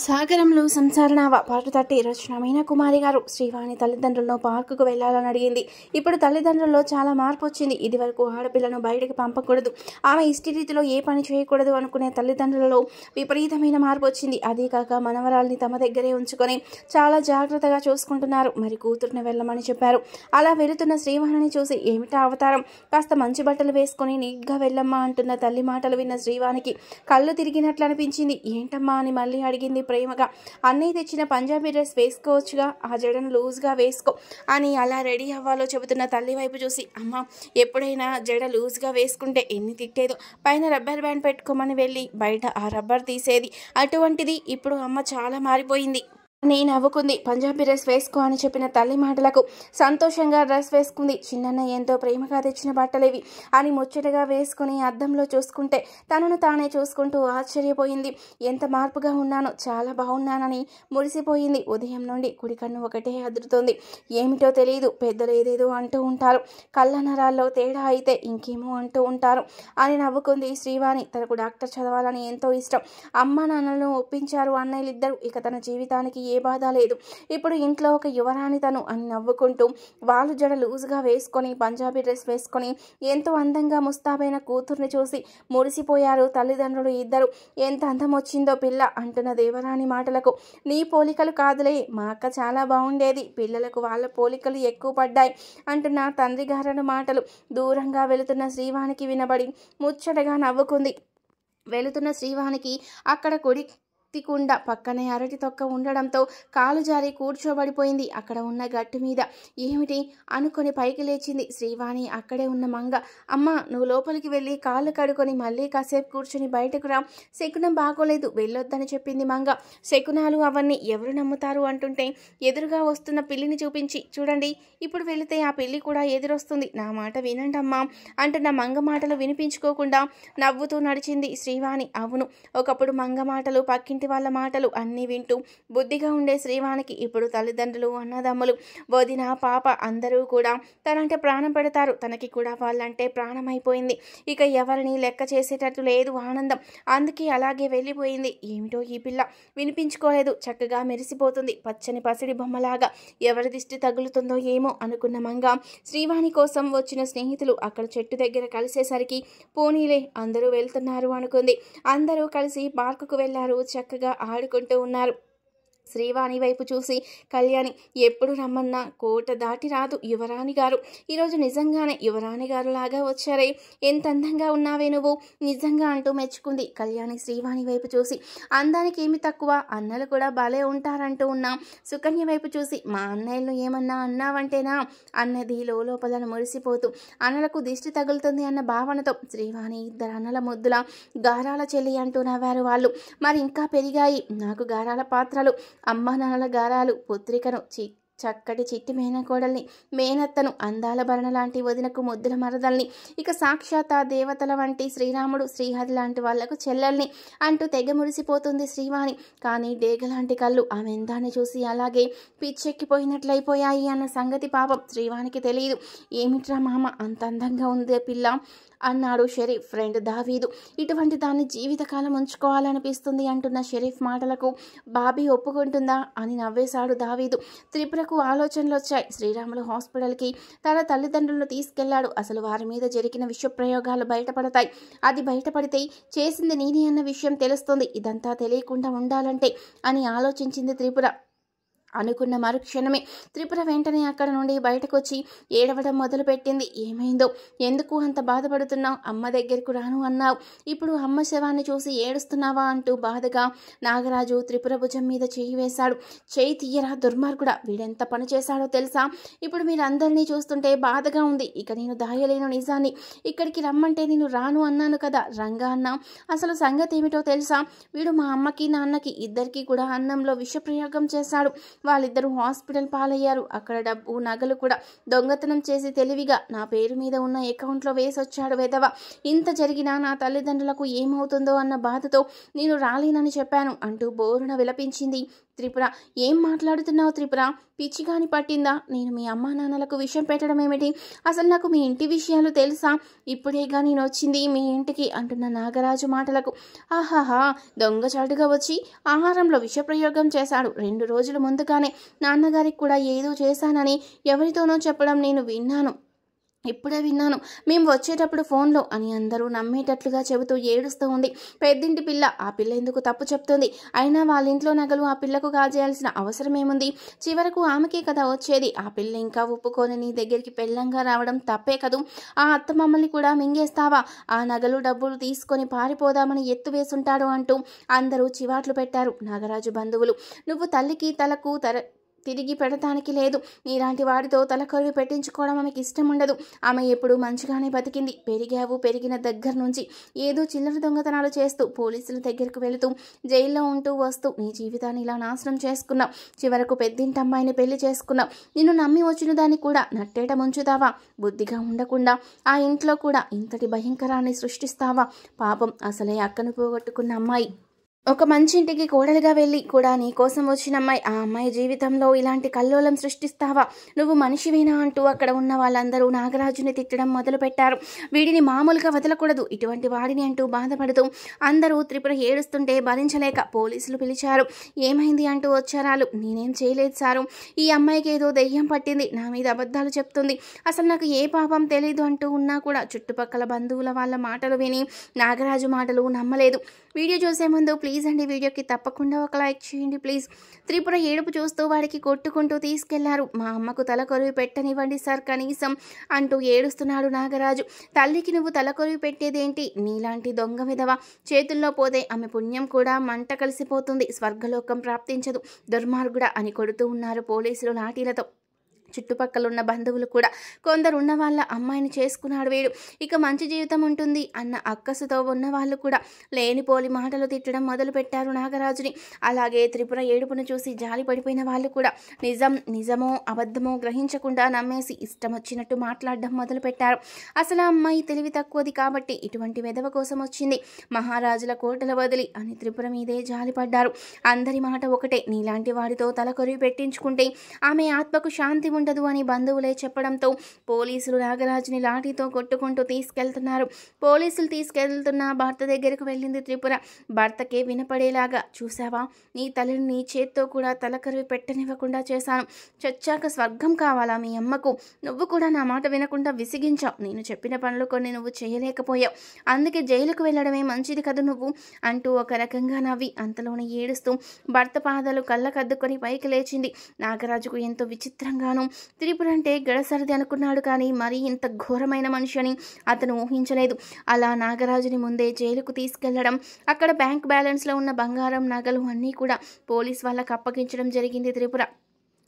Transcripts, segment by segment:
సాగరంలో సంసారనావ పాటు తట్టి రచన మీనా కుమారి గారు శ్రీవాణి తల్లిదండ్రులను పార్కుకు వెళ్లాలని అడిగింది. ఇప్పుడు తల్లిదండ్రుల్లో చాలా మార్పు వచ్చింది. ఇది వరకు ఆడపిల్లను బయటకు పంపకూడదు, ఆమె ఇష్టి రీతిలో ఏ పని చేయకూడదు అనుకునే తల్లిదండ్రులలో విపరీతమైన మార్పు వచ్చింది. అదే కాక మనవరాల్ని తమ దగ్గరే ఉంచుకొని చాలా జాగ్రత్తగా చూసుకుంటున్నారు. మరి కూతురుని వెళ్ళమని చెప్పారు. అలా వెళుతున్న శ్రీవాణిని చూసి ఏమిటా అవతారం, కాస్త మంచి బట్టలు వేసుకొని నీట్గా వెళ్ళమ్మా అంటున్న తల్లి మాటలు విన్న శ్రీవాణికి కళ్ళు తిరిగినట్లు అనిపించింది. ఏంటమ్మా అని మళ్ళీ అడిగింది ప్రేమగా. అన్నయ్య తెచ్చిన పంజాబీ డ్రెస్ వేసుకోవచ్చుగా, ఆ జడను లూజ్గా వేసుకో అని అలా రెడీ అవ్వాలో చెబుతున్న తల్లి వైపు చూసి, అమ్మ ఎప్పుడైనా జడ లూజ్గా వేసుకుంటే ఎన్ని తిట్టేదో, పైన రబ్బర్ బ్యాండ్ పెట్టుకోమని వెళ్ళి బయట ఆ రబ్బర్ తీసేది. అటువంటిది ఇప్పుడు అమ్మ చాలా మారిపోయింది నేను నవ్వుకుంది. పంజాబీ డ్రెస్ వేసుకో అని చెప్పిన తల్లి మాటలకు సంతోషంగా డ్రెస్ వేసుకుంది. చిన్నన్న ఎంతో ప్రేమగా తెచ్చిన బట్టలేవి అని ముచ్చటగా వేసుకుని అద్దంలో చూసుకుంటే తనను తానే చూసుకుంటూ ఆశ్చర్యపోయింది. ఎంత మార్పుగా ఉన్నానో, చాలా బాగున్నానని మురిసిపోయింది. ఉదయం నుండి కుడి కన్ను ఒకటే అదురుతోంది. ఏమిటో తెలియదు, పెద్దలు ఏదేదో అంటూ ఉంటారు, కళ్ళ నరాల్లో తేడా అయితే ఇంకేమో అంటూ ఉంటారు అని నవ్వుకుంది శ్రీవాణి. తనకు డాక్టర్ చదవాలని ఎంతో ఇష్టం. అమ్మ నాన్నలను ఒప్పించారు అన్నయ్యలిద్దరూ. ఇక తన జీవితానికి ఏ బాధ లేదు. ఇప్పుడు ఇంట్లో ఒక యువరాణి తను అని నవ్వుకుంటూ వాళ్ళు జడ లూజుగా వేసుకొని పంజాబీ డ్రెస్ వేసుకొని ఎంతో అందంగా ముస్తాబైన కూతుర్ని చూసి మురిసిపోయారు తల్లిదండ్రులు ఇద్దరు. ఎంత అందం వచ్చిందో పిల్ల అంటున్న దేవరాణి మాటలకు, నీ పోలికలు కాదులే, మా అక్క చాలా బాగుండేది, పిల్లలకు వాళ్ళ పోలికలు ఎక్కువ పడ్డాయి అంటున్న తండ్రి గారను మాటలు దూరంగా వెళుతున్న శ్రీవాణికి వినబడి ముచ్చటగా నవ్వుకుంది. వెళుతున్న శ్రీవాణికి అక్కడ కుడి కుండ పక్కనే అరటి తొక్క ఉండడంతో కాలు జారి కూర్చోబడిపోయింది. అక్కడ ఉన్న గట్టు మీద ఏమిటి అనుకొని పైకి లేచింది శ్రీవాణి. అక్కడే ఉన్న మంగ, అమ్మ నువ్వు లోపలికి వెళ్ళి కాళ్ళు కడుకొని మళ్ళీ కాసేపు కూర్చొని బయటకు రా, శకునం బాగోలేదు, వెళ్ళొద్దని చెప్పింది మంగ. శకునాలు అవన్నీ ఎవరు నమ్ముతారు అంటుంటే ఎదురుగా వస్తున్న పిల్లిని చూపించి, చూడండి ఇప్పుడు వెళితే ఆ పిల్లి కూడా ఎదురొస్తుంది, నా మాట వినండి అమ్మా అంటున్న మంగ మాటలు వినిపించుకోకుండా నవ్వుతూ నడిచింది శ్రీవాణి. అవును, ఒకప్పుడు మంగ మాటలు పక్కింటి వాళ్ళ మాటలు అన్నీ వింటూ బుద్ధిగా ఉండే శ్రీవాణికి ఇప్పుడు తల్లిదండ్రులు, అన్నదమ్ములు, వదిన, పాప అందరూ కూడా తనంటే ప్రాణం పెడతారు. తనకి కూడా వాళ్ళంటే ప్రాణం అయిపోయింది. ఇక ఎవరిని లెక్క చేసేటట్టు లేదు ఆనందం. అందుకే అలాగే వెళ్ళిపోయింది. ఏమిటో ఈ పిల్ల వినిపించుకోలేదు, చక్కగా మెరిసిపోతుంది, పచ్చని పసిడి బొమ్మలాగా. ఎవరి దిష్టి తగులుతుందో ఏమో అనుకున్న మంగ శ్రీవాణి కోసం వచ్చిన స్నేహితులు అక్కడ చెట్టు దగ్గర కలిసేసరికి పోనీలే అందరూ వెళ్తున్నారు అనుకుంది. అందరూ కలిసి పార్కుకు వెళ్లారు. చక్కగా ఆడుకుంటూ ఉన్నారు. శ్రీవాణి వైపు చూసి కళ్యాణి, ఎప్పుడు రమ్మన్నా కోట దాటి రాదు యువరాణి గారు, ఈరోజు నిజంగానే యువరాణి గారు లాగా వచ్చారే, ఎంత అందంగా ఉన్నావే నువ్వు నిజంగా అంటూ మెచ్చుకుంది కళ్యాణి శ్రీవాణి వైపు చూసి. అందానికి ఏమి తక్కువ, అన్నలు కూడా భలే ఉంటారంటూ ఉన్నా సుకన్య వైపు చూసి, మా అన్నయ్యలను ఏమన్నా అన్నావంటేనా అన్నది లోపలను మురిసిపోతూ. అన్నలకు దిష్టి తగులుతుంది అన్న భావనతో శ్రీవాణి ఇద్దరు అన్నల ముద్దుల గారాల చెల్లి అంటూ నవ్వారు వాళ్ళు. మరి ఇంకా పెరిగాయి నాకు గారాల పాత్రలు, అమ్మ నాన్నల గారాలు, పుత్రికను, చక్కటి చిట్టి మేనకోడల్ని, మేనత్తను, అందాల భరణ లాంటి వదినకు ముద్దుల మరదల్ని, ఇక సాక్షాత్ ఆ దేవతల వంటి శ్రీరాముడు, శ్రీహరి లాంటి వాళ్లకు చెల్లెల్ని అంటూ తెగ మురిసిపోతుంది శ్రీవాణి. కానీ డేగలాంటి కళ్ళు ఆమె అందాన్ని చూసి అలాగే పిచ్చెక్కిపోయినట్లయిపోయాయి అన్న సంగతి పాపం శ్రీవాణికి తెలియదు. ఏమిట్రా మామ అంత అందంగా ఉందే పిల్ల అన్నాడు షరీఫ్ ఫ్రెండ్ దావీదు. ఇటువంటి దాన్ని జీవితకాలం ఉంచుకోవాలనిపిస్తుంది అంటున్న షరీఫ్ మాటలకు బాబీ ఒప్పుకుంటుందా అని నవ్వేశాడు దావీదు. త్రిపురకు ఆలోచనలు వచ్చాయి. శ్రీరాములు హాస్పిటల్కి తన తల్లిదండ్రులను తీసుకెళ్లాడు. అసలు వారి మీద జరిగిన విష ప్రయోగాలు బయటపడతాయి. అది బయటపడితే చేసింది నేనే అన్న విషయం తెలుస్తుంది. ఇదంతా తెలియకుండా ఉండాలంటే అని ఆలోచించింది త్రిపుర. అనుకున్న మరుక్షణమే త్రిపుర వెంటనే అక్కడ నుండి బయటకు వచ్చి ఏడవడం మొదలుపెట్టింది. ఏమైందో, ఎందుకు అంత బాధపడుతున్నావు, అమ్మ దగ్గరకు రాను అన్నావు, ఇప్పుడు అమ్మ శవాన్ని చూసి ఏడుస్తున్నావా అంటూ బాధగా నాగరాజు త్రిపుర భుజం మీద చేయి వేశాడు. చేయి తీయరా దుర్మార్గుడా, వీడెంత పని చేశాడో తెలుసా, ఇప్పుడు మీరందరినీ చూస్తుంటే బాధగా ఉంది, ఇక నేను దాయలేను నిజాన్ని, ఇక్కడికి రమ్మంటే నేను రాను అన్నాను కదా రంగా అన్నా, అసలు సంగతి ఏమిటో తెలుసా, వీడు మా అమ్మకి నాన్నకి ఇద్దరికి కూడా అన్నంలో విషప్రయోగం చేశాడు, వాళ్ళిద్దరూ హాస్పిటల్ పాలయ్యారు, అక్కడ డబ్బు నగలు కూడా దొంగతనం చేసి తెలివిగా నా పేరు మీద ఉన్న అకౌంట్లో వేసొచ్చాడు వెధవ, ఇంత జరిగినా నా తల్లిదండ్రులకు ఏమవుతుందో అన్న బాధతో నేను రాలేనని చెప్పాను అంటూ బోరున విలపించింది త్రిపుర, ఏం మాట్లాడుతున్నావు త్రిపుర? పిచ్చిగాని పట్టిందా? నేను మీ అమ్మా నాన్నలకు విషయం పెట్టడం ఏమిటి? అసలు నాకు మీ ఇంటి విషయాలు తెలుసా? ఇప్పుడేగా నేను వచ్చింది మీ ఇంటికి అంటున్న నాగరాజు మాటలకు ఆహాహా, దొంగచాటుగా వచ్చి ఆహారంలో విషప్రయోగం చేశాడు. 2 రోజుల ముందుగానే నాన్నగారికి కూడా ఏదో చేశానని ఎవరితోనో చెప్పడం నేను విన్నాను. ఇప్పుడే విన్నాను మేము వచ్చేటప్పుడు ఫోన్లో అని అందరూ నమ్మేటట్లుగా చెబుతూ ఏడుస్తూ ఉంది. పెద్దింటి పిల్ల, ఆ పిల్ల ఎందుకు తప్పు చెప్తుంది? అయినా వాళ్ళ ఇంట్లో నగలు ఆ పిల్లకు కాజేయాల్సిన అవసరం ఏముంది? చివరకు ఆమెకే కదా వచ్చేది. ఆ పిల్ల ఇంకా ఒప్పుకొని నీ దగ్గరికి పెళ్ళంగా రావడం తప్పే కదూ? ఆ అత్త మమ్మల్ని కూడా మింగేస్తావా? ఆ నగలు డబ్బులు తీసుకొని పారిపోదామని ఎత్తు వేసుంటాడు అంటూ అందరూ చివాట్లు పెట్టారు. నాగరాజు బంధువులు, నువ్వు తల్లికి తలకు తిరిగి పెడతానికి లేదు. నీలాంటి వాడితో తలకొరివి పెట్టించుకోవడం ఆమెకి ఇష్టం ఉండదు. ఆమె ఎప్పుడు మంచిగానే బతికింది. పెరిగిన దగ్గర నుంచి ఏదో చిల్లర దొంగతనాలు చేస్తూ పోలీసుల దగ్గరకు వెళుతూ జైల్లో ఉంటూ వస్తూ నీ జీవితాన్ని ఇలా నాశనం చేసుకున్నావు. చివరకు పెద్దింటమ్మాయిని పెళ్లి చేసుకున్నావు. నిన్ను నమ్మి వచ్చిన దాన్ని కూడా నట్టేట ముంచుతావా? బుద్ధిగా ఉండకుండా ఆ ఇంట్లో కూడా ఇంతటి భయంకరాన్ని సృష్టిస్తావా? పాపం, అసలే అక్కను పోగొట్టుకున్న అమ్మాయి ఒక మంచి ఇంటికి కోడలిగా వెళ్ళి కూడా నీ కోసం వచ్చిన అమ్మాయి, ఆ అమ్మాయి జీవితంలో ఇలాంటి కల్లోలం సృష్టిస్తావా? నువ్వు మనిషివేనా అంటూ అక్కడ ఉన్న వాళ్ళందరూ నాగరాజుని తిట్టడం మొదలుపెట్టారు. వీడిని మామూలుగా వదలకూడదు, ఇటువంటి వాడిని అంటూ బాధపడుతూ అందరూ త్రిపుర ఏడుస్తుంటే భరించలేక పోలీసులు పిలిచారు. ఏమైంది అంటూ వచ్చారాలు. నేనేం చేయలేదు సారు, ఈ అమ్మాయికి ఏదో దెయ్యం పట్టింది, నా మీద అబద్ధాలు చెప్తుంది, అసలు నాకు ఏ పాపం తెలీదు అంటూ ఉన్నా కూడా చుట్టుపక్కల బంధువుల వాళ్ళ మాటలు విని నాగరాజు మాటలు నమ్మలేదు. వీడియో చూసే ముందు ప్లీజ్ అండి వీడియోకి తప్పకుండా ఒక లైక్ చేయండి ప్లీజ్. త్రిపుర ఏడుపు చూస్తూ వాడికి కొట్టుకుంటూ తీసుకెళ్లారు. మా అమ్మకు తలకొరివి పెట్టనివ్వండి సార్ కనీసం అంటూ ఏడుస్తున్నాడు నాగరాజు. తల్లికి నువ్వు తలకొరివి పెట్టేదేంటి? నీలాంటి దొంగ విధవ చేతుల్లో పోతే ఆమె పుణ్యం కూడా మంట కలిసిపోతుంది, స్వర్గలోకం ప్రాప్తించదు, దుర్మార్గుడా అని కొడుతూ ఉన్నారు పోలీసులు లాఠీలతో. చుట్టుపక్కల ఉన్న బంధువులు కూడా కొందరు ఉన్న వాళ్ళ అమ్మాయిని చేసుకున్నాడు వీడు, ఇక మంచి జీవితం ఉంటుంది అన్న అక్కసుతో ఉన్న వాళ్ళు కూడా లేనిపోలి మాటలు తిట్టడం మొదలుపెట్టారు నాగరాజుని. అలాగే త్రిపుర ఏడుపును చూసి జాలి పడిపోయిన వాళ్ళు కూడా నిజమో అబద్ధమో గ్రహించకుండా నమ్మేసి ఇష్టం వచ్చినట్టు మాట్లాడడం మొదలుపెట్టారు. అసలు ఆ అమ్మాయి తెలివి తక్కువది కాబట్టి ఇటువంటి వెధవ కోసం వచ్చింది, మహారాజుల కోటల వదిలి అని త్రిపుర మీదే జాలిపడ్డారు. అందరి మాట ఒకటే, నీలాంటి వాడితో తలకొరివి పెట్టించుకుంటే ఆమె ఆత్మకు శాంతి ఉండదు అని బంధువులే చెప్పడంతో పోలీసులు నాగరాజుని లాఠీతో కొట్టుకుంటూ తీసుకెళ్తున్నారు. పోలీసులు తీసుకెళ్తున్న భర్త దగ్గరకు వెళ్ళింది త్రిపుర. భర్తకే వినపడేలాగా, చూసావా, నీ తల్లిని నీ చేత్తో కూడా తలకరివి పెట్టనివ్వకుండా చేశాను, చచ్చాక స్వర్గం కావాలా మీ అమ్మకు? నువ్వు కూడా నా మాట వినకుండా విసిగించావు, నేను చెప్పిన పనులు కొన్ని నువ్వు చేయలేకపోయావు, అందుకే జైలుకు వెళ్ళడమే మంచిది కదూ నువ్వు అంటూ ఒక రకంగా నవ్వి అంతలోనే ఏడుస్తూ భర్త పాదాలు కళ్ళకద్దుకొని పైకి లేచింది. నాగరాజుకు ఎంతో విచిత్రంగాను, త్రిపుర అంటే గడసరిది అనుకున్నాడు కానీ మరీ ఇంత ఘోరమైన మనిషి అని అతను ఊహించలేదు. అలా నాగరాజుని ముందే జైలుకు తీసుకెళ్లడం, అక్కడ బ్యాంక్ బ్యాలెన్స్లో ఉన్న బంగారం నగలు అన్నీ కూడా పోలీస్ వాళ్ళకు అప్పగించడం జరిగింది త్రిపుర.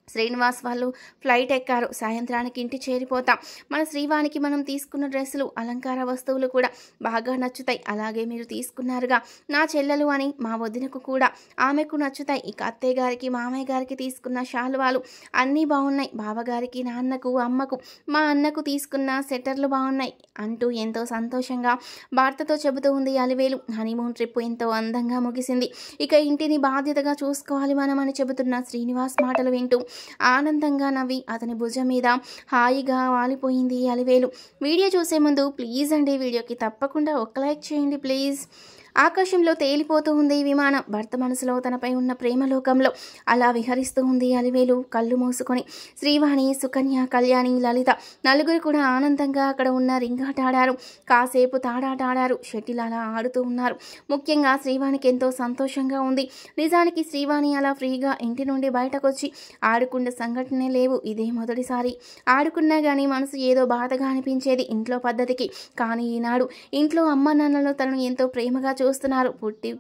శ్రీనివాస్ వాళ్ళు ఫ్లైట్ ఎక్కారు. సాయంత్రానికి ఇంటి చేరిపోతాం. మన శ్రీవానికి మనం తీసుకున్న డ్రెస్సులు, అలంకార వస్తువులు కూడా బాగా నచ్చుతాయి. అలాగే మీరు తీసుకున్నారుగా నా చెల్లెలు అని మా వదినకు కూడా, ఆమెకు నచ్చుతాయి. ఇక అత్తయ్య గారికి మామయ్య గారికి తీసుకున్న శాలువాలు అన్నీ బాగున్నాయి. బావగారికి, నాన్నకు, అమ్మకు, మా అన్నకు తీసుకున్న సెటర్లు బాగున్నాయి అంటూ ఎంతో సంతోషంగా భర్తతో చెబుతూ ఉంది అలివేలు. హనీమూన్ ట్రిప్ ఎంతో అందంగా ముగిసింది. ఇక ఇంటిని బాధ్యతగా చూసుకోవాలి మనం అని చెబుతున్న శ్రీనివాస్ మాటలు వింటూ ఆనందంగా నవ్వి అతని భుజం మీద హాయిగా వాలిపోయింది అలివేలు. వీడియో చూసే ముందు ప్లీజ్ అండి వీడియోకి తప్పకుండా ఒక లైక్ చేయండి ప్లీజ్. ఆకాశంలో తేలిపోతూ ఉంది విమానం. భర్త మనసులో తనపై ఉన్న ప్రేమలోకంలో అలా విహరిస్తూ ఉంది అలివేలు కళ్ళు మూసుకొని. శ్రీవాణి, సుకన్య, కళ్యాణి, లలిత నలుగురు కూడా ఆనందంగా అక్కడ ఉన్న రింగాట ఆడారు. కాసేపు తాడాట ఆడారు. షటిల్ అలా ఆడుతూ ఉన్నారు. ముఖ్యంగా శ్రీవాణికి ఎంతో సంతోషంగా ఉంది. నిజానికి శ్రీవాణి అలా ఫ్రీగా ఇంటి నుండి బయటకు వచ్చి ఆడుకున్న సంఘటనే లేవు. ఇదే మొదటిసారి. ఆడుకున్నా కానీ మనసు ఏదో బాధగా అనిపించేది ఇంట్లో పద్ధతికి. కానీ ఈనాడు ఇంట్లో అమ్మ నాన్నలు తనను ఎంతో ప్రేమగా చూస్తున్నారు.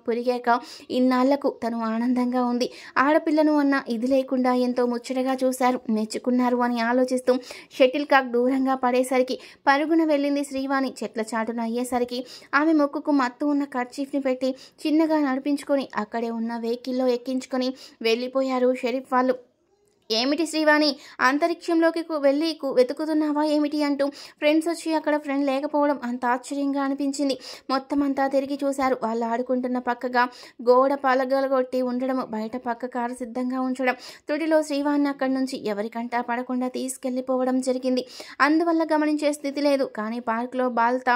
పొరిగాక ఇన్నాళ్లకు తను ఆనందంగా ఉంది. ఆడపిల్లను అన్న ఇది లేకుండా ఎంతో ముచ్చటగా చూశారు, మెచ్చుకున్నారు అని ఆలోచిస్తూ షటిల్ కాక్ దూరంగా పడేసరికి పరుగున వెళ్ళింది శ్రీవాణి. చెట్ల చాటున అయ్యేసరికి ఆమె మొక్కుకు మత్తు ఉన్న కర్చీఫ్ని పెట్టి చిన్నగా నడిపించుకొని అక్కడే ఉన్న వెహికల్లో ఎక్కించుకొని వెళ్ళిపోయారు షరీఫ్ వాళ్ళు. ఏమిటి శ్రీవాణి, అంతరిక్షంలోకి వెళ్ళి వెతుకుతున్నావా ఏమిటి అంటూ ఫ్రెండ్స్ వచ్చి అక్కడ ఫ్రెండ్ లేకపోవడం అంత ఆశ్చర్యంగా అనిపించింది. మొత్తం అంతా తిరిగి చూశారు. వాళ్ళు ఆడుకుంటున్న పక్కగా గోడ పలగలగొట్టి ఉండడం, బయట పక్క కారు సిద్ధంగా ఉంచడం, తుడిలో శ్రీవాణిని అక్కడి నుంచి ఎవరికంటా పడకుండా తీసుకెళ్లిపోవడం జరిగింది. అందువల్ల గమనించే స్థితి లేదు. కానీ పార్క్లో బాల్తా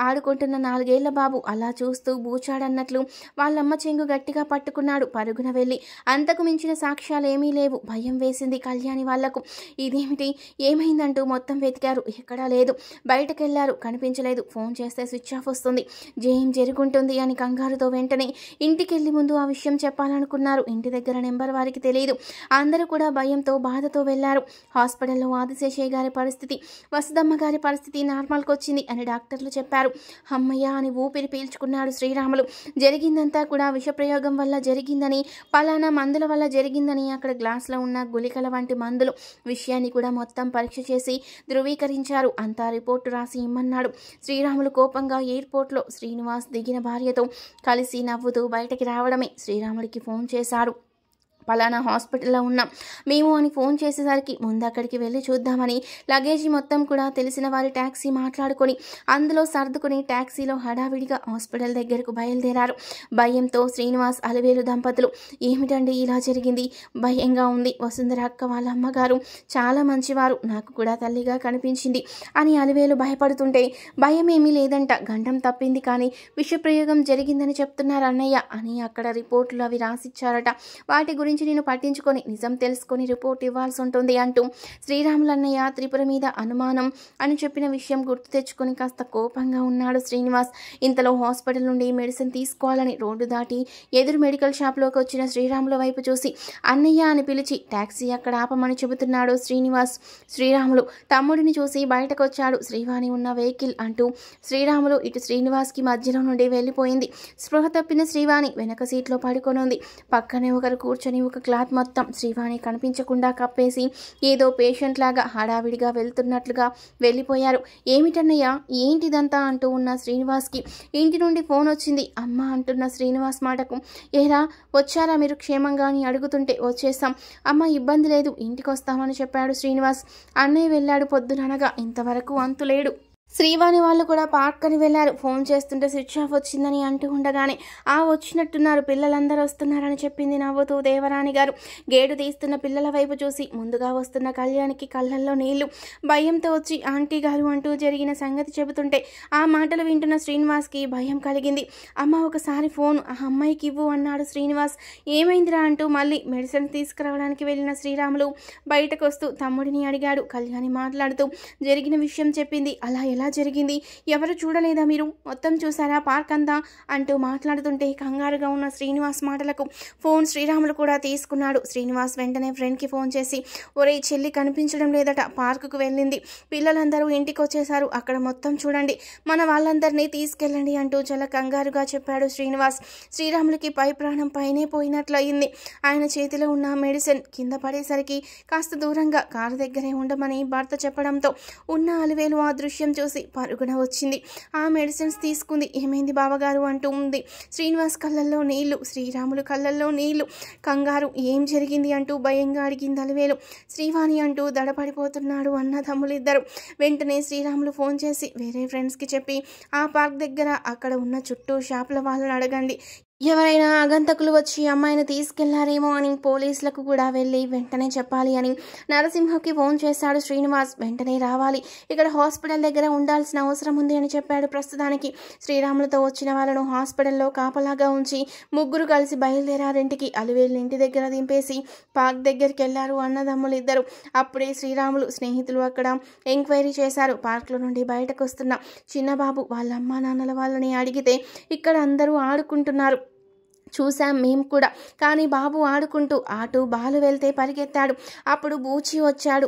ఆడుకుంటున్న 4 ఏళ్ల బాబు అలా చూస్తూ బూచాడన్నట్లు వాళ్ళమ్మ చెంగు గట్టిగా పట్టుకున్నాడు. పరుగున వెళ్ళి అంతకు మించిన సాక్ష్యాలు ఏమీ లేవు. భయం వేసింది కళ్యాణి వాళ్లకు. ఇదేమిటి, ఏమైందంటూ మొత్తం వెతికారు. ఎక్కడా లేదు. బయటకెళ్లారు, కనిపించలేదు. ఫోన్ చేస్తే స్విచ్ ఆఫ్ వస్తుంది. ఏం జరుగుంటుంది అని కంగారుతో వెంటనే ఇంటికెళ్లి ముందు ఆ విషయం చెప్పాలనుకున్నారు. ఇంటి దగ్గర నెంబర్ వారికి తెలియదు. అందరూ కూడా భయంతో బాధతో వెళ్లారు. హాస్పిటల్లో ఆదిశేషయ్య గారి పరిస్థితి, వసుదమ్మ గారి పరిస్థితి నార్మల్కి వచ్చింది అని డాక్టర్లు చెప్పారు. అమ్మయ్య అని ఊపిరి పీల్చుకున్నాడు శ్రీరాములు. జరిగిందంతా కూడా విషప్రయోగం వల్ల జరిగిందని, పలానా మందుల వల్ల జరిగిందని, అక్కడ గ్లాస్లో ఉన్న గుళికల వంటి మందులు విషయాన్ని కూడా మొత్తం పరీక్ష చేసి ధృవీకరించారు. అంతా రిపోర్టు రాసి ఇమ్మన్నాడు. శ్రీరాములు కోపంగా ఎయిర్పోర్ట్లో శ్రీనివాస్ దిగిన భార్యతో కలిసి నవ్వుతూ బయటకి రావడమే. శ్రీరాముడికి ఫోన్ చేశాడు. పలానా హాస్పిటల్లో ఉన్నాం మేము అని ఫోన్ చేసేసరికి ముందు అక్కడికి వెళ్ళి చూద్దామని లగేజీ మొత్తం కూడా తెలిసిన వారి ట్యాక్సీ మాట్లాడుకొని అందులో సర్దుకుని ట్యాక్సీలో హడావిడిగా హాస్పిటల్ దగ్గరకు బయలుదేరారు. భయంతో శ్రీనివాస్, అలివేలు దంపతులు, ఏమిటండి ఇలా జరిగింది, భయంగా ఉంది. వసుంధర అక్క వాళ్ళ అమ్మగారు చాలా మంచివారు, నాకు కూడా తల్లిగా కనిపించింది అని అలివేలు భయపడుతుంటే, భయం ఏమీ లేదంట, గండం తప్పింది కానీ విషప్రయోగం జరిగిందని చెప్తున్నారు అన్నయ్య అని అక్కడ రిపోర్టులు అవి రాసిచ్చారట. వాటి గురించి నేను పట్టించుకొని నిజం తెలుసుకొని రిపోర్ట్ ఇవ్వాల్సి ఉంటుంది అంటూ శ్రీరాములన్నయ్య త్రిపుర మీద అనుమానం అని చెప్పిన విషయం గుర్తు తెచ్చుకొని కాస్త కోపంగా ఉన్నాడు శ్రీనివాస్. ఇంతలో హాస్పిటల్ నుండి మెడిసిన్ తీసుకోవాలని రోడ్డు దాటి ఎదురు మెడికల్ షాప్లోకి వచ్చిన శ్రీరాముల వైపు చూసి అన్నయ్య అని పిలిచి టాక్సీ అక్కడ ఆపమని చెబుతున్నాడు శ్రీనివాస్. శ్రీరాములు తమ్ముడిని చూసి బయటకు వచ్చాడు. శ్రీవాణి ఉన్న వెహికల్ అంటూ శ్రీరాములు ఇటు శ్రీనివాస్కి మధ్యలో నుండి వెళ్ళిపోయింది. స్పృహ తప్పిన శ్రీవాణి వెనక సీట్లో పడుకొనుంది. పక్కనే ఒకరు కూర్చొని ఒక క్లాత్ మొత్తం శ్రీవాణి కనిపించకుండా కప్పేసి ఏదో పేషెంట్ లాగా హడావిడిగా వెళ్తున్నట్లుగా వెళ్ళిపోయారు. ఏమిటన్నయ్య, ఏంటిదంతా అంటూ ఉన్న శ్రీనివాస్కి ఇంటి నుండి ఫోన్ వచ్చింది. అమ్మ అంటున్న శ్రీనివాస్ మాటకు, ఏరా వచ్చారా మీరు క్షేమంగా అని అడుగుతుంటే, వచ్చేస్తాం అమ్మ, ఇబ్బంది లేదు, ఇంటికి వస్తామని చెప్పాడు శ్రీనివాస్. అన్నయ్య వెళ్ళాడు పొద్దుననగా, ఇంతవరకు అంతులేడు. శ్రీవాణి వాళ్ళు కూడా పార్క్ అని వెళ్ళారు. ఫోన్ చేస్తుంటే స్విచ్ ఆఫ్ వచ్చిందని అంటూ ఉండగానే వచ్చినట్టున్నారు, పిల్లలందరూ వస్తున్నారని చెప్పింది నవ్వుతూ దేవరాణి గారు. గేటు తీస్తున్న పిల్లల వైపు చూసి ముందుగా వస్తున్న కళ్యాణికి కళ్ళల్లో నీళ్లు. భయంతో వచ్చి ఆంటీ గారు అంటూ జరిగిన సంగతి చెబుతుంటే ఆ మాటలు వింటున్న శ్రీనివాస్కి భయం కలిగింది. అమ్మ ఒకసారి ఫోన్ ఆ అమ్మాయికి ఇవ్వు అన్నాడు శ్రీనివాస్. ఏమైందిరా అంటూ మళ్ళీ మెడిసిన్ తీసుకురావడానికి వెళ్ళిన శ్రీరాములు బయటకు వస్తూ తమ్ముడిని అడిగాడు. కళ్యాణి మాట్లాడుతూ జరిగిన విషయం చెప్పింది. అలా ఎలా జరిగింది, ఎవరు చూడలేదా మీరు, మొత్తం చూసారా పార్క్ అంతా అంటూ మాట్లాడుతుంటే కంగారుగా ఉన్న శ్రీనివాస్ మాటలకు ఫోన్ శ్రీరాములు కూడా తీసుకున్నాడు. శ్రీనివాస్ వెంటనే ఫ్రెండ్కి ఫోన్ చేసి, ఒరే చెల్లి కనిపించడం లేదట, పార్కుకు వెళ్ళింది, పిల్లలందరూ ఇంటికి వచ్చేశారు, అక్కడ మొత్తం చూడండి, మన వాళ్ళందరినీ తీసుకెళ్ళండి అంటూ చాలా కంగారుగా చెప్పాడు శ్రీనివాస్. శ్రీరాములకి పై ప్రాణం పైనే పోయినట్లయింది. ఆయన చేతిలో ఉన్న మెడిసిన్ కింద పడేసరికి కాస్త దూరంగా కారు దగ్గరే ఉండమని భర్త చెప్పడంతో ఉన్న అలివేలు ఆ దృశ్యం చూసి పరుగున వచ్చింది. ఆ మెడిసిన్స్ తీసుకుంది. ఏమైంది బావగారు అంటూ ఉంది. శ్రీనివాస్ కళ్ళల్లో నీళ్లు, శ్రీరాములు కళ్ళల్లో నీళ్లు. కంగారు, ఏం జరిగింది అంటూ భయంగా అడిగింది అలివేలు. శ్రీవాణి అంటూ దడపడిపోతున్నాడు అన్నదమ్ములిద్దరు. వెంటనే శ్రీరాములు ఫోన్ చేసి వేరే ఫ్రెండ్స్కి చెప్పి ఆ పార్క్ దగ్గర అక్కడ ఉన్న చుట్టూ షాపుల వాళ్ళని అడగండి, ఎవరైనా ఆగంతకులు వచ్చి అమ్మాయిని తీసుకెళ్లారేమో అని పోలీసులకు కూడా వెళ్ళి వెంటనే చెప్పాలి అని నరసింహకి ఫోన్ చేశాడు శ్రీనివాస్. వెంటనే రావాలి, ఇక్కడ హాస్పిటల్ దగ్గర ఉండాల్సిన అవసరం ఉంది అని చెప్పాడు. ప్రస్తుతానికి శ్రీరాములతో వచ్చిన వాళ్ళను హాస్పిటల్లో కాపలాగా ఉంచి ముగ్గురు కలిసి బయలుదేరారింటికి. అలివేలు ఇంటి దగ్గర దింపేసి పార్క్ దగ్గరికి వెళ్లారు అన్నదమ్ములు ఇద్దరు. అప్పుడే శ్రీరాములు స్నేహితులు అక్కడ ఎంక్వైరీ చేశారు. పార్క్లో నుండి బయటకు వస్తున్న చిన్నబాబు వాళ్ళ అమ్మా నాన్నల వాళ్ళని అడిగితే ఇక్కడ అందరూ ఆడుకుంటున్నారు, చూసాం మేము కూడా, కానీ బాబు ఆడుకుంటూ అటు బాలు వెళ్తే పరిగెత్తాడు. అప్పుడు బూచి వచ్చాడు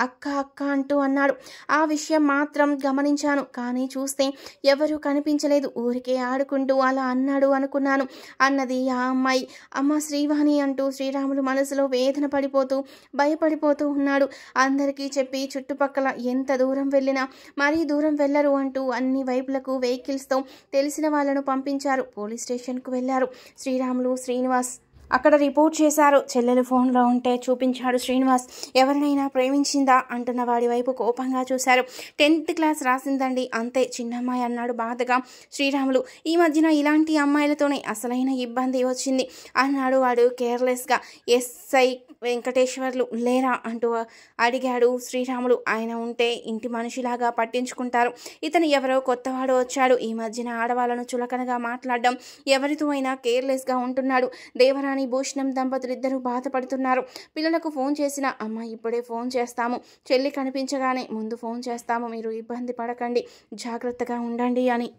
అక్క అక్క అంటూ అన్నాడు. ఆ విషయం మాత్రం గమనించాను, కానీ చూస్తే ఎవరూ కనిపించలేదు, ఊరికే ఆడుకుంటూ అలా అన్నాడు అనుకున్నాను అన్నది ఆ అమ్మాయి. అమ్మ శ్రీవాణి అంటూ శ్రీరాములు మనసులో వేదన పడిపోతూ భయపడిపోతూ ఉన్నాడు. అందరికీ చెప్పి చుట్టుపక్కల ఎంత దూరం వెళ్ళినా మరీ దూరం వెళ్ళరు అంటూ అన్ని వైపులకు వెహికల్స్తో తెలిసిన వాళ్ళను పంపించారు. పోలీస్ స్టేషన్కు వెళ్ళారు శ్రీరాములు శ్రీనివాస్. అక్కడ రిపోర్ట్ చేశారు. చెల్లెలు ఫోన్లో ఉంటే చూపించాడు శ్రీనివాస్. ఎవరినైనా ప్రేమించిందా అంటున్న వాడి వైపు కోపంగా చూశారు. 10th క్లాస్ రాసిందండి, అంతే చిన్నమ్మాయి అన్నాడు బాధగా శ్రీరాములు. ఈ మధ్యన ఇలాంటి అమ్మాయిలతోనే అసలైన ఇబ్బంది వచ్చింది అన్నాడు వాడు కేర్లెస్గా. ఎస్ఐ వెంకటేశ్వర్లు లేరా అంటూ అడిగాడు శ్రీరాములు. ఆయన ఉంటే ఇంటి మనిషిలాగా పట్టించుకుంటారు. ఇతను ఎవరో కొత్తవాడు వచ్చాడు. ఈ మధ్యన ఆడవాళ్ళను చులకనగా మాట్లాడడం, ఎవరితో అయినా కేర్లెస్గా ఉంటున్నాడు. దేవరాణి భూషణం దంపతులిద్దరూ బాధపడుతున్నారు. పిల్లలకు ఫోన్ చేసిన అమ్మ ఇప్పుడే ఫోన్ చేస్తాము, చెల్లి కనిపించగానే ముందు ఫోన్ చేస్తాము, మీరు ఇబ్బంది పడకండి, జాగ్రత్తగా ఉండండి అని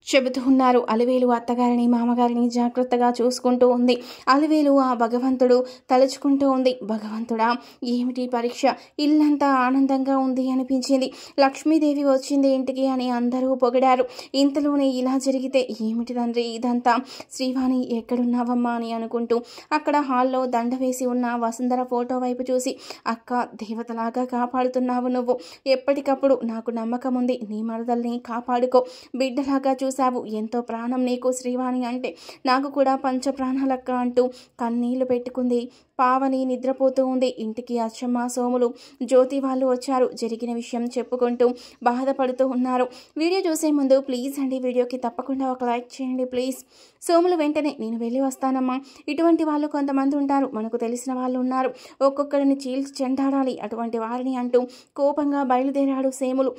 చెబుతూ ఉన్నారు. అలివేలు అత్తగారిని మామగారిని జాగ్రత్తగా చూసుకుంటూ ఉంది. అలివేలు ఆ భగవంతుడు తలుచుకుంటూ ఉంది. భగవంతుడా ఏమిటి పరీక్ష, ఇల్లంతా ఆనందంగా ఉంది అనిపించింది. లక్ష్మీదేవి వచ్చింది ఇంటికి అని అందరూ పొగిడారు. ఇంతలోనే ఇలా జరిగితే ఏమిటి తండ్రి ఇదంతా. శ్రీవాణి ఎక్కడున్నావమ్మా అని అనుకుంటూ అక్కడ హాల్లో దండ వేసి ఉన్న వసుంధర ఫోటో వైపు చూసి, అక్క దేవతలాగా కాపాడుతున్నావు నువ్వు, ఎప్పటికప్పుడు నాకు నమ్మకం ఉంది, నీ మరదల్ని కాపాడుకో, బిడ్డలాగా చూసావు, ఎంతో ప్రాణం నీకు శ్రీవాణి అంటే, నాకు కూడా పంచ ప్రాణాలక్క అంటూ కన్నీళ్లు పెట్టుకుంది. పావని నిద్రపోతూ ఉంది. ఇంటికి అచ్చమ్మ సోములు జ్యోతి వాళ్ళు వచ్చారు. జరిగిన విషయం చెప్పుకుంటూ బాధపడుతూ ఉన్నారు. వీడియో చూసే ముందు ప్లీజ్ అండి వీడియోకి తప్పకుండా ఒక లైక్ చేయండి ప్లీజ్. సోములు వెంటనే నేను వెళ్ళి వస్తానమ్మా, ఇటువంటి వాళ్ళు కొంతమంది ఉంటారు, మనకు తెలిసిన వాళ్ళు ఉన్నారు, ఒక్కొక్కరిని చీల్చి చెండాడాలి అటువంటి వారిని అంటూ కోపంగా బయలుదేరాడు సేములు.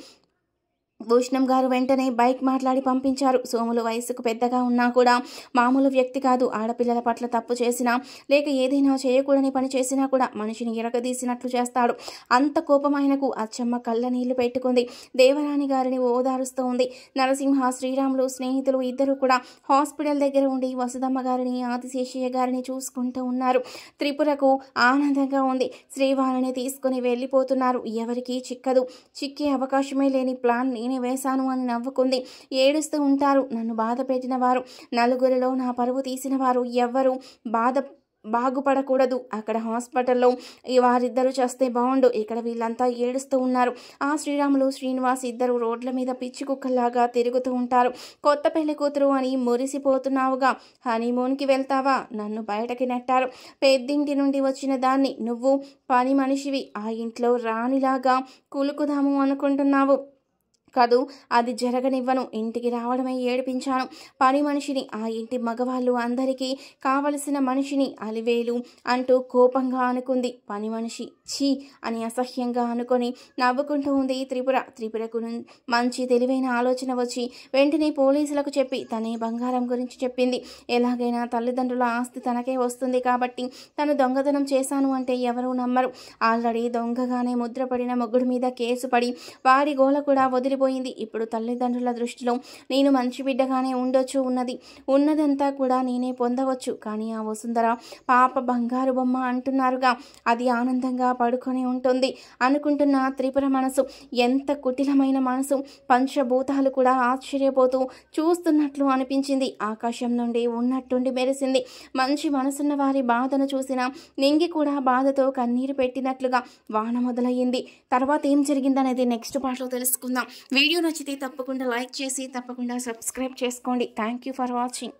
భూషణం గారు వెంటనే బైక్ మాట్లాడి పంపించారు. సోములు వయసుకు పెద్దగా ఉన్నా కూడా మామూలు వ్యక్తి కాదు. ఆడపిల్లల పట్ల తప్పు చేసినా లేక ఏదైనా చేయకూడని పని చేసినా కూడా మనిషిని ఎరగదీసినట్లు చేస్తాడు. అంత కోపం ఆయనకు. అచ్చమ్మ కళ్ళ నీళ్లు పెట్టుకుంది. దేవరాణి గారిని ఓదారుస్తూ ఉంది. నరసింహ శ్రీరాములు స్నేహితులు ఇద్దరు కూడా హాస్పిటల్ దగ్గర ఉండి వసుదమ్మ గారిని ఆదిశేషయ్య గారిని చూసుకుంటూ ఉన్నారు. త్రిపురకు ఆనందంగా ఉంది. శ్రీవాణిని తీసుకుని వెళ్ళిపోతున్నారు. ఎవరికీ చిక్కదు, చిక్కే అవకాశమే లేని ప్లాన్ నేనే వేశాను అని నవ్వుకుంది. ఏడుస్తూ ఉంటారు నన్ను బాధ పెట్టిన వారు, నలుగురిలో నా పరువు తీసిన వారు ఎవ్వరూ బాగుపడకూడదు. అక్కడ హాస్పిటల్లో వారిద్దరూ చేస్తే బాగుండు, ఇక్కడ వీళ్ళంతా ఏడుస్తూ ఉన్నారు. ఆ శ్రీరాములు శ్రీనివాస్ ఇద్దరు రోడ్ల మీద పిచ్చి కుక్కల్లాగా తిరుగుతూ ఉంటారు. కొత్త పెళ్లి కూతురు అని మురిసిపోతున్నావుగా, హనీమూన్కి వెళ్తావా, నన్ను బయటకి నెట్టారు, పెద్దింటి నుండి వచ్చిన దాన్ని, నువ్వు పని మనిషివి, ఆ ఇంట్లో రాణిలాగా కులుకుదాము అనుకుంటున్నావు కదూ, అది జరగనివ్వను, ఇంటికి రావడమే ఏడిపించాను, పని మనిషిని, ఆ ఇంటి మగవాళ్ళు అందరికీ కావలసిన మనిషిని, అలివేలు అంటూ కోపంగా అనుకుంది. పని మనిషి ఛీ అని అసహ్యంగా అనుకొని నవ్వుకుంటూ ఉంది త్రిపురకు మంచి తెలివైన ఆలోచన వచ్చి వెంటనే పోలీసులకు చెప్పి తనే బంగారం గురించి చెప్పింది. ఎలాగైనా తల్లిదండ్రుల ఆస్తి తనకే వస్తుంది కాబట్టి తను దొంగతనం చేశాను అంటే ఎవరూ నమ్మరు. ఆల్రెడీ దొంగగానే ముద్రపడిన మొగ్గుడి మీద కేసు పడి వాడి గోల కూడా వదిలిపోయింది. ఇప్పుడు తల్లిదండ్రుల దృష్టిలో నేను మంచి బిడ్డగానే ఉండొచ్చు, ఉన్నదంతా కూడా నేనే పొందవచ్చు. కానీ ఆ వసుంధర పాప బంగారు బొమ్మ అంటున్నారుగా, అది ఆనందంగా పడుకొని ఉంటుంది అనుకుంటున్న త్రిపుర మనసు ఎంత కుటిలమైన మనసు. పంచభూతాలు కూడా ఆశ్చర్యపోతూ చూస్తున్నట్లు అనిపించింది. ఆకాశం నుండి ఉన్నట్టుండి మెరిసింది. మంచి మనసున్న వారి బాధను చూసిన నింగి కూడా బాధతో కన్నీరు పెట్టినట్లుగా వాన మొదలయ్యింది. తర్వాత ఏం జరిగిందనేది నెక్స్ట్ పార్ట్లో తెలుసుకుందాం. వీడియో నచ్చితే తప్పకుండా లైక్ చేసి తప్పకుండా సబ్స్క్రైబ్ చేసుకోండి. Thank you for watching.